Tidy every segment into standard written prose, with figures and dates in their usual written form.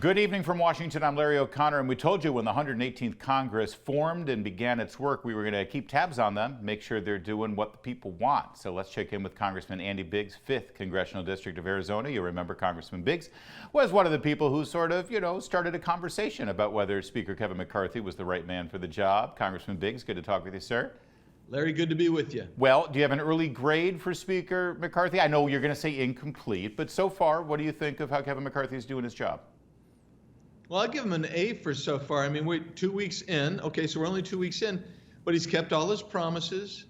Good evening from Washington. I'm Larry O'Connor, and we told you when the 118th Congress formed and began its work, we were going to keep tabs on them, make sure they're doing what the people want. So let's check in with Congressman Andy Biggs, 5th Congressional District of Arizona. You remember Congressman Biggs was one of the people who sort of, started a conversation about whether Speaker Kevin McCarthy was the right man for the job. Congressman Biggs, good to talk with you, sir. Larry, good to be with you. Well, do you have an early grade for Speaker McCarthy? I know you're going to say incomplete, but so far, what do you think of how Kevin McCarthy is doing his job? Well, I'll give him an A for so far. I mean, we're 2 weeks in. Okay, so we're only 2 weeks in, but he's kept all his promises.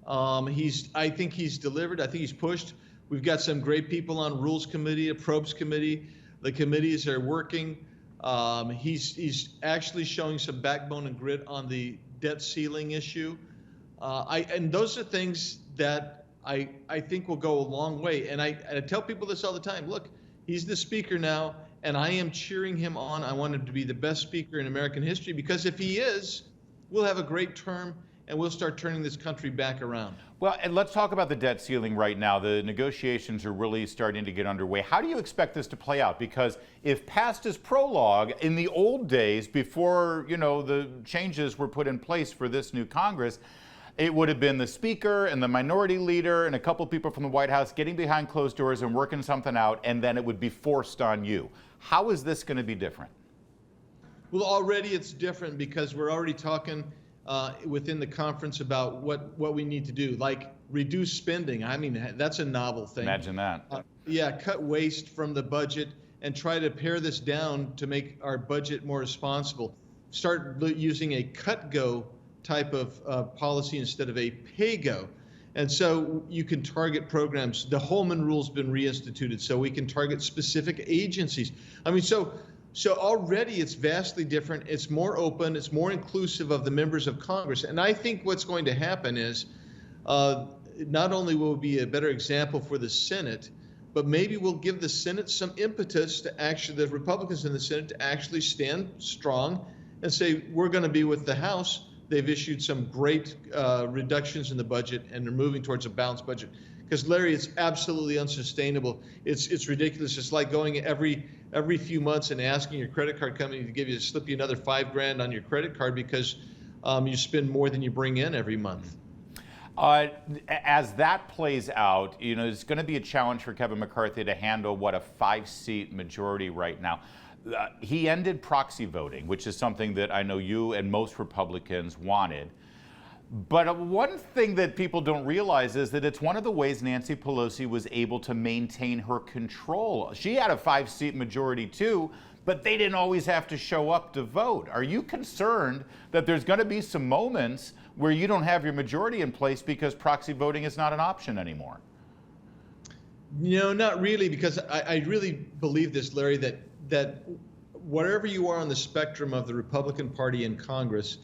I think he's delivered. I think he's pushed. We've got some great people on Rules Committee, a Probes Committee. The committees are working. He's actually showing some backbone and grit on the debt ceiling issue. And those are things that I think will go a long way. And I tell people this all the time. Look, he's the speaker now, and I am cheering him on. I want him to be the best speaker in American history, because if he is, we'll have a great term and we'll start turning this country back around. Well, and let's talk about the debt ceiling right now. The negotiations are really starting to get underway. How do you expect this to play out? Because if past is prologue, in the old days, before the changes were put in place for this new Congress, it would have been the speaker and the minority leader and a couple people from the White House getting behind closed doors and working something out, and then it would be forced on you. How is this going to be different? Well, already it's different, because we're already talking within the conference about what we need to do, like reduce spending. I mean, that's a novel thing. Imagine that. Yeah, cut waste from the budget and try to pare this down to make our budget more responsible. Start using a cut-go type of policy instead of a pay-go. And so you can target programs. The Holman Rule's been reinstituted, so we can target specific agencies. I mean, so already it's vastly different. It's more open. It's more inclusive of the members of Congress. And I think what's going to happen is not only will it be a better example for the Senate, but maybe we'll give the Senate some impetus to actually, the Republicans in the Senate, to actually stand strong and say, we're going to be with the House. They've issued some great reductions in the budget, and they're moving towards a balanced budget. Because, Larry, it's absolutely unsustainable. It's ridiculous. It's like going every few months and asking your credit card company to slip you another $5,000 on your credit card because you spend more than you bring in every month. As that plays out, it's going to be a challenge for Kevin McCarthy to handle a 5-seat majority right now. He ended proxy voting, which is something that I know you and most Republicans wanted. But one thing that people don't realize is that it's one of the ways Nancy Pelosi was able to maintain her control. She had a 5-seat majority too, but they didn't always have to show up to vote. Are you concerned that there's going to be some moments where you don't have your majority in place because proxy voting is not an option anymore? No, not really, because I really believe this, Larry, that wherever you are on the spectrum of the Republican Party in Congress,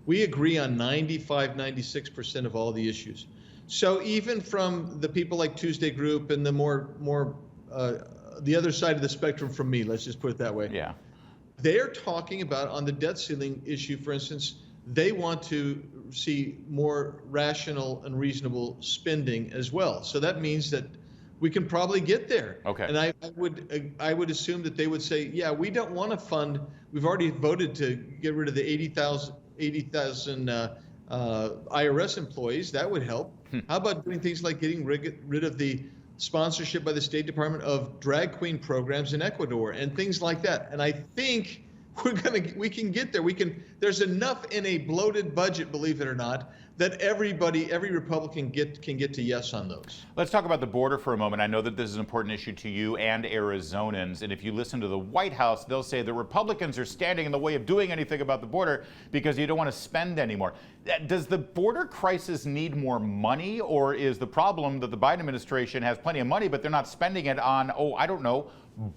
we agree on 96% of all the issues. So even from the people like Tuesday Group and the more the other side of the spectrum from me, let's just put it that way. Yeah. They're talking about, on the debt ceiling issue, for instance, they want to see more rational and reasonable spending as well. So that means that we can probably get there. Okay. And I would assume that they would say, yeah, we don't want to fund. We've already voted to get rid of the 80,000 IRS employees. That would help. How about doing things like getting rid of the sponsorship by the State Department of drag queen programs in Ecuador and things like that? And I think we can get there. There's enough in a bloated budget, believe it or not, that every Republican can get to yes on those. Let's talk about the border for a moment. I know that this is an important issue to you and Arizonans, and if you listen to the White House, they'll say the Republicans are standing in the way of doing anything about the border because you don't want to spend anymore. Does the border crisis need more money, or is the problem that the Biden administration has plenty of money, but they're not spending it on,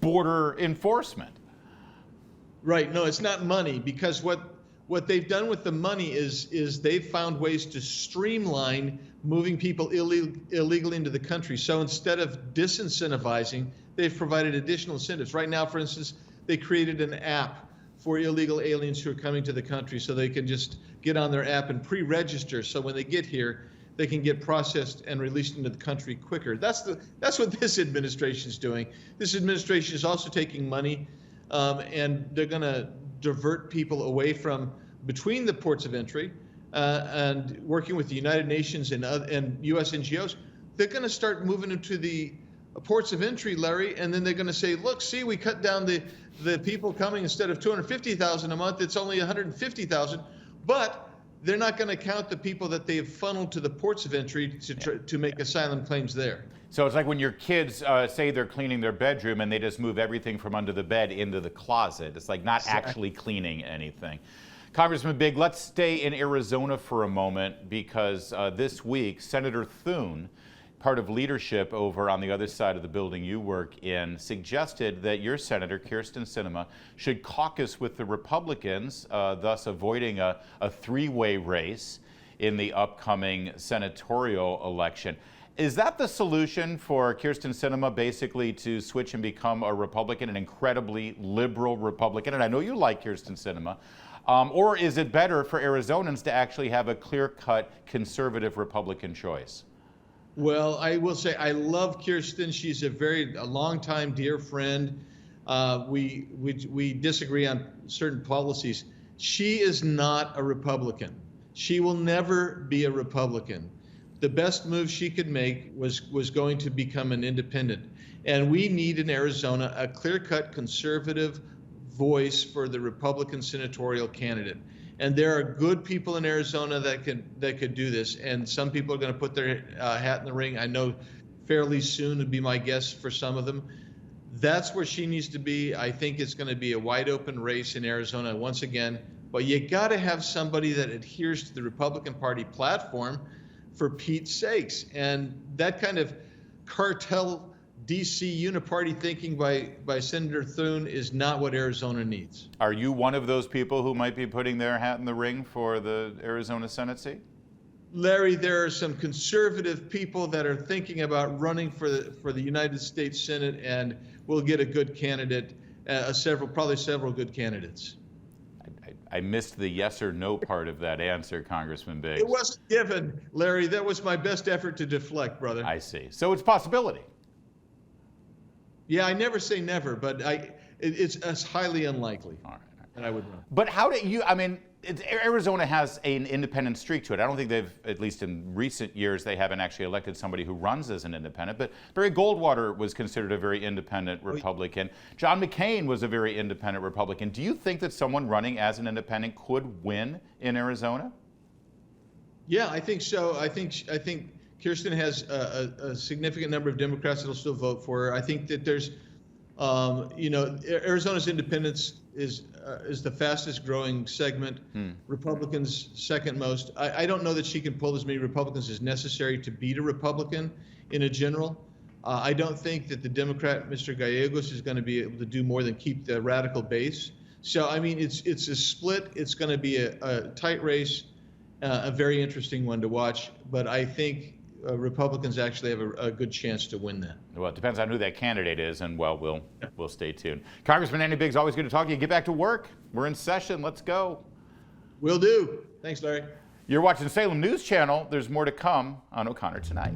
border enforcement? Right. No, it's not money, because what they've done with the money is they've found ways to streamline moving people illegally into the country. So instead of disincentivizing, they've provided additional incentives. Right now, for instance, they created an app for illegal aliens who are coming to the country, so they can just get on their app and pre-register. So when they get here, they can get processed and released into the country quicker. That's what this administration is doing. This administration is also taking money and they're going to divert people away from between the ports of entry, and working with the United Nations and U.S. NGOs. They're going to start moving into the ports of entry, Larry, and then they're going to say, look, see, we cut down the people coming. Instead of 250,000 a month, it's only 150,000. But they're not going to count the people that they've funneled to the ports of entry to make asylum claims there. So it's like when your kids say they're cleaning their bedroom and they just move everything from under the bed into the closet. It's like not actually cleaning anything. Congressman Biggs, let's stay in Arizona for a moment, because this week Senator Thune, part of leadership over on the other side of the building you work in, suggested that your Senator, Kyrsten Sinema, should caucus with the Republicans, thus avoiding a three-way race in the upcoming senatorial election. Is that the solution for Kyrsten Sinema, basically to switch and become a Republican, an incredibly liberal Republican? And I know you like Kyrsten Sinema. Or is it better for Arizonans to actually have a clear-cut conservative Republican choice? Well, I will say I love Kyrsten. She's a longtime dear friend. We disagree on certain policies. She is not a Republican. She will never be a Republican. The best move she could make was going to become an independent. And we need in Arizona a clear-cut conservative voice for the Republican senatorial candidate. And there are good people in Arizona that could do this. And some people are going to put their hat in the ring. I know fairly soon would be my guess for some of them. That's where she needs to be. I think it's going to be a wide open race in Arizona once again. But you got to have somebody that adheres to the Republican Party platform, for Pete's sakes. And that kind of cartel DC uniparty thinking by Senator Thune is not what Arizona needs. Are you one of those people who might be putting their hat in the ring for the Arizona Senate seat? Larry, there are some conservative people that are thinking about running for the United States Senate, and we'll get a good candidate, probably several good candidates. I missed the yes or no part of that answer, Congressman Biggs. It wasn't given, Larry. That was my best effort to deflect, brother. I see. So it's a possibility. Yeah, I never say never, but it's highly unlikely. All right. And I would run. But how do you, I mean, Arizona has an independent streak to it. I don't think they've, at least in recent years, they haven't actually elected somebody who runs as an independent. But Barry Goldwater was considered a very independent Republican. John McCain was a very independent Republican. Do you think that someone running as an independent could win in Arizona? Yeah, I think so. I think Kyrsten has a significant number of Democrats that will still vote for her. I think that there's, Arizona's independence is the fastest growing segment. Republicans second most. I don't know that she can pull as many Republicans as necessary to beat a Republican in a general. I don't think that the Democrat, Mr. Gallegos, is going to be able to do more than keep the radical base. So, I mean, it's a split. It's going to be a tight race, a very interesting one to watch. But I think Republicans actually have a good chance to win that. Well, it depends on who that candidate is, and well, we'll stay tuned. Congressman Andy Biggs, always good to talk to you. Get back to work. We're in session. Let's go. Will do. Thanks, Larry. You're watching Salem News Channel. There's more to come on O'Connor Tonight.